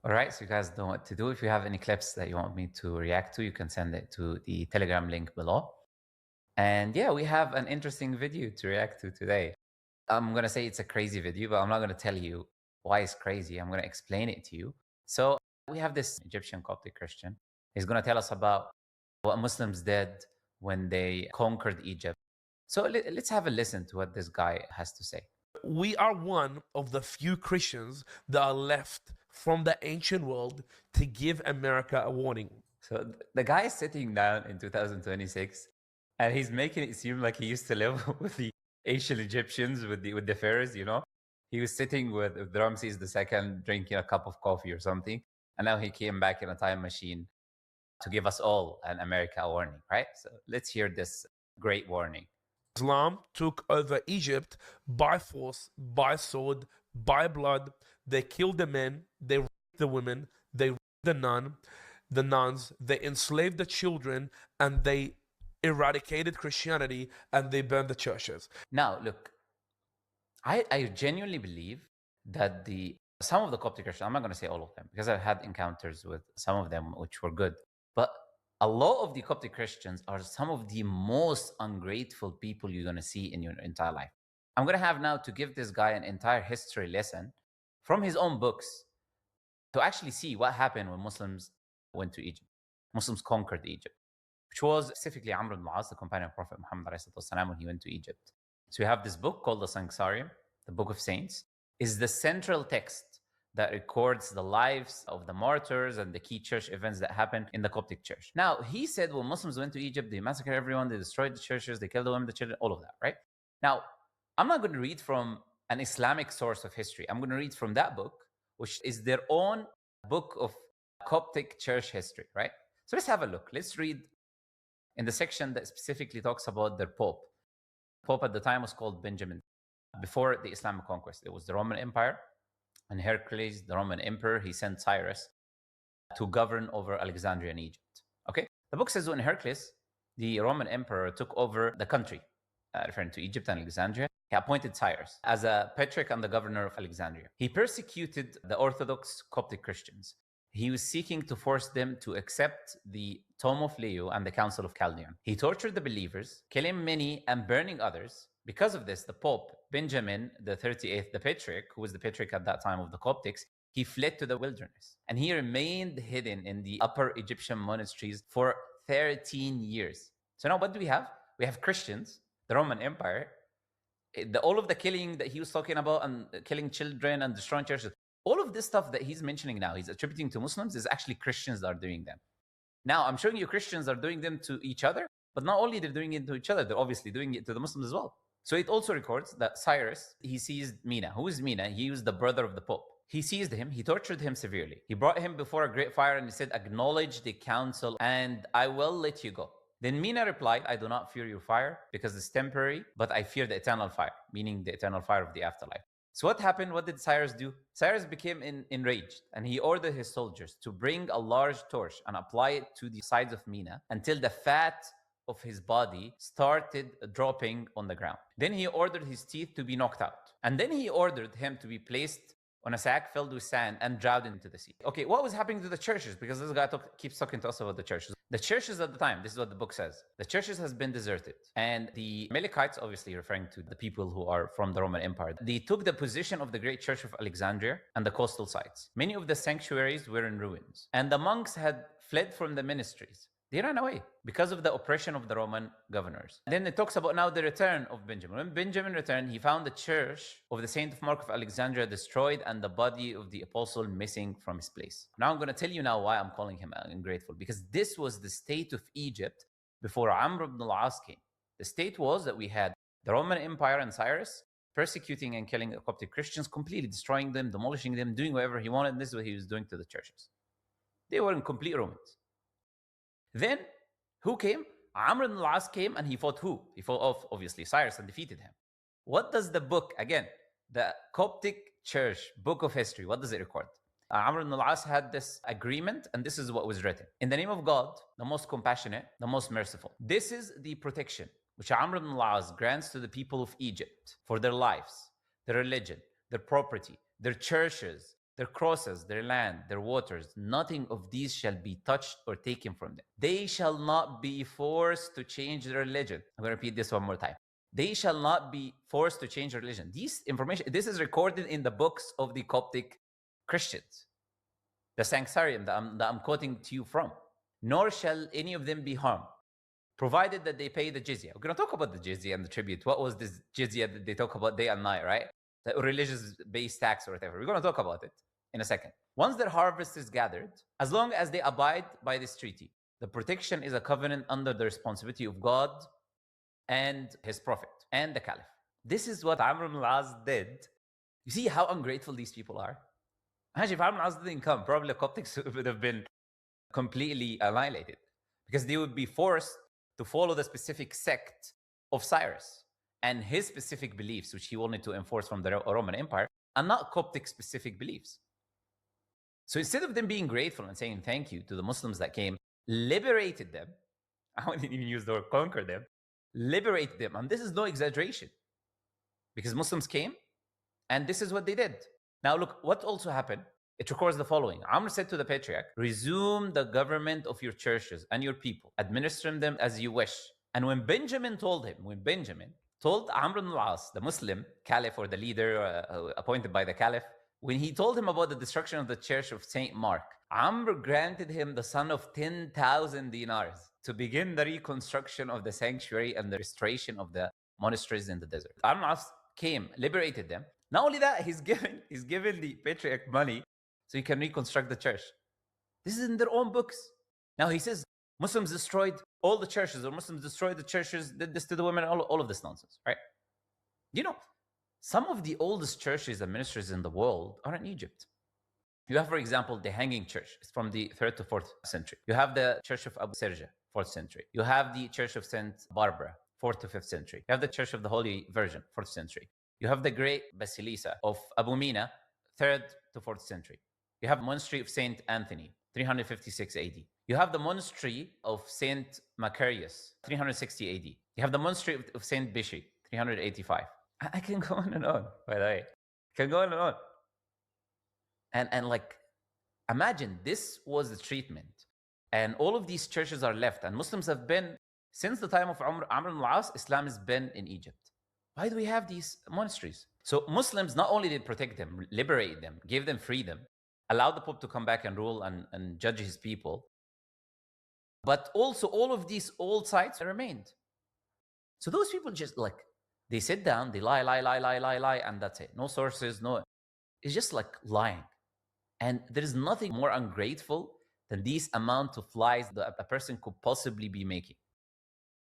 All right, so you guys know what to do. If you have any clips that you want me to react to, you can send it to the Telegram link below. And yeah, we have an interesting video to react to today. I'm going to say it's a crazy video, but I'm not going to tell you why it's crazy. I'm going to explain it to you. So we have this Egyptian Coptic Christian. He's going to tell us about what Muslims did when they conquered Egypt. So let's have a listen to what this guy has to say. We are one of the few Christians that are left from the ancient world to give America a warning. So the guy is sitting down in 2026 and he's making it seem like he used to live with the ancient Egyptians, with the pharaohs, you know? He was sitting with Ramses II drinking a cup of coffee or something. And now he came back in a time machine to give us all an America warning, right? So let's hear this great warning. Islam took over Egypt by force, by sword, by blood. They killed the men, they raped the women, they raped the nuns, they enslaved the children, and they eradicated Christianity and they burned the churches. Now, look, I genuinely believe that some of the Coptic Christians, I'm not going to say all of them because I've had encounters with some of them which were good, but a lot of the Coptic Christians are some of the most ungrateful people you're going to see in your entire life. I'm going to have now to give this guy an entire history lesson from his own books to actually see what happened when Muslims went to Egypt. Muslims conquered Egypt, which was specifically Amr ibn al-As, the companion of Prophet Muhammad والسلام, when he went to Egypt. So we have this book called the Sanksarium, the Book of Saints, is the central text that records the lives of the martyrs and the key church events that happened in the Coptic church. Now, he said when Muslims went to Egypt, they massacred everyone, they destroyed the churches, they killed the women, the children, all of that, right? Now, I'm not going to read from an Islamic source of history. I'm going to read from that book, which is their own book of Coptic church history, right? So let's have a look. Let's read in the section that specifically talks about their Pope. Pope at the time was called Benjamin. Before the Islamic conquest, it was the Roman Empire, and Hercules, the Roman emperor, he sent Cyrus to govern over Alexandria and Egypt. Okay? The book says when Hercules, the Roman emperor, took over the country, referring to Egypt and Alexandria, he appointed Cyrus as a patriarch and the governor of Alexandria. He persecuted the Orthodox Coptic Christians. He was seeking to force them to accept the Tome of Leo and the Council of Chaldean. He tortured the believers, killing many and burning others. Because of this, the Pope, Benjamin the 38th, the Patriarch, who was the Patriarch at that time of the Coptics, he fled to the wilderness. And he remained hidden in the upper Egyptian monasteries for 13 years. So now what do we have? We have Christians, the Roman Empire, all of the killing that he was talking about and killing children and destroying churches. All of this stuff that he's mentioning now, he's attributing to Muslims, is actually Christians that are doing them. Now, I'm showing you Christians are doing them to each other, but not only they're doing it to each other, they're obviously doing it to the Muslims as well. So it also records that Cyrus, he seized Mina. Who is Mina? He was the brother of the Pope. He seized him, he tortured him severely. He brought him before a great fire and he said, acknowledge the council and I will let you go. Then Mina replied, I do not fear your fire because it's temporary, but I fear the eternal fire, meaning the eternal fire of the afterlife. So what happened? What did Cyrus do? Cyrus became enraged and he ordered his soldiers to bring a large torch and apply it to the sides of Mina until the fat of his body started dropping on the ground. Then he ordered his teeth to be knocked out. And then he ordered him to be placed on a sack filled with sand and drowned into the sea. Okay, what was happening to the churches? Because this guy keeps talking to us about the churches. The churches at the time, this is what the book says. The churches has been deserted. And the Amalekites, obviously referring to the people who are from the Roman Empire, they took the position of the great church of Alexandria and the coastal sites. Many of the sanctuaries were in ruins. And the monks had fled from the ministries. They ran away because of the oppression of the Roman governors. Then it talks about now the return of Benjamin. When Benjamin returned, he found the church of the Saint of Mark of Alexandria destroyed and the body of the apostle missing from his place. Now I'm going to tell you now why I'm calling him ungrateful. Because this was the state of Egypt before Amr ibn al-As came. The state was that we had the Roman Empire and Cyrus persecuting and killing the Coptic Christians, completely destroying them, demolishing them, doing whatever he wanted. This is what he was doing to the churches. They were in complete ruins. Then, who came? Amr ibn al-As came and he fought who? He fought off, obviously, Cyrus and defeated him. What does the book, again, the Coptic Church Book of History, what does it record? Amr ibn al-As had this agreement and this is what was written. In the name of God, the most compassionate, the most merciful. This is the protection which Amr ibn al-As grants to the people of Egypt for their lives, their religion, their property, their churches, their crosses, their land, their waters, nothing of these shall be touched or taken from them. They shall not be forced to change their religion. I'm going to repeat this one more time. They shall not be forced to change their religion. This is recorded in the books of the Coptic Christians, the Sanktarium that I'm quoting to you from. Nor shall any of them be harmed, provided that they pay the jizya. We're going to talk about the jizya and the tribute. What was this jizya that they talk about day and night, right? The religious-based tax or whatever. We're going to talk about it in a second. Once their harvest is gathered, as long as they abide by this treaty, the protection is a covenant under the responsibility of God and his prophet and the caliph. This is what Amr ibn al-As did. You see how ungrateful these people are? Imagine if Amr ibn al-As didn't come, probably the Coptics would have been completely annihilated, because they would be forced to follow the specific sect of Cyrus and his specific beliefs, which he wanted to enforce from the Roman Empire, and not Coptic specific beliefs. So instead of them being grateful and saying thank you to the Muslims that came, liberated them, I wouldn't even use the word conquer them, liberate them. And this is no exaggeration, because Muslims came and this is what they did. Now look, what also happened, it records the following. Amr said to the patriarch, resume the government of your churches and your people, administer them as you wish. And when Benjamin told Amr ibn al-As, the Muslim caliph or the leader appointed by the caliph, when he told him about the destruction of the church of Saint Mark, Amr granted him the sum of 10,000 dinars to begin the reconstruction of the sanctuary and the restoration of the monasteries in the desert. Amr ibn al-As came, liberated them. Not only that, he's given the patriarch money so he can reconstruct the church. This is in their own books. Now he says Muslims destroyed all the churches, or Muslims destroyed the churches, did this to the women, all of this nonsense, right? You know, some of the oldest churches and ministries in the world are in Egypt. You have, for example, the Hanging Church. It's from the 3rd to 4th century. You have the Church of Abu Serja, 4th century. You have the Church of St. Barbara, 4th to 5th century. You have the Church of the Holy Virgin, 4th century. You have the Great Basilica of Abu Mina, 3rd to 4th century. You have the Monastery of St. Anthony, 356 AD. You have the Monastery of St. Macarius, 360 AD. You have the Monastery of St. Bishi, 385. I can go on and on, by the way. I can go on and on. And like, imagine this was the treatment. And all of these churches are left. And Muslims have been, since the time of Amr ibn al-As, Islam has been in Egypt. Why do we have these monasteries? So Muslims not only did protect them, liberate them, gave them freedom, allowed the Pope to come back and rule and judge his people, but also all of these old sites remained. So those people just like, they sit down, they lie, and that's it. No sources, it's just like lying. And there is nothing more ungrateful than these amount of lies that a person could possibly be making.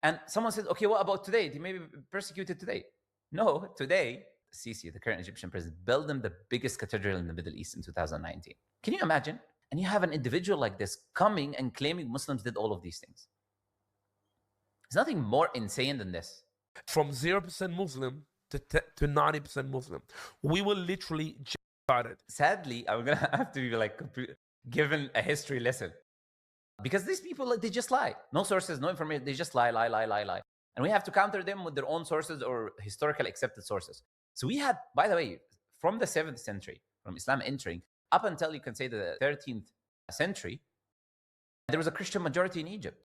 And someone says, okay, what about today? They may be persecuted today. No, today, Sisi, the current Egyptian president, built them the biggest cathedral in the Middle East in 2019. Can you imagine? And you have an individual like this coming and claiming Muslims did all of these things. There's nothing more insane than this. From 0% Muslim to 90% Muslim. We will literally just start it. Sadly, I'm going to have to be like given a history lesson. Because these people, they just lie. No sources, no information. They just lie. And we have to counter them with their own sources or historical accepted sources. So we had, by the way, from the 7th century, from Islam entering, up until you can say the 13th century, there was a Christian majority in Egypt.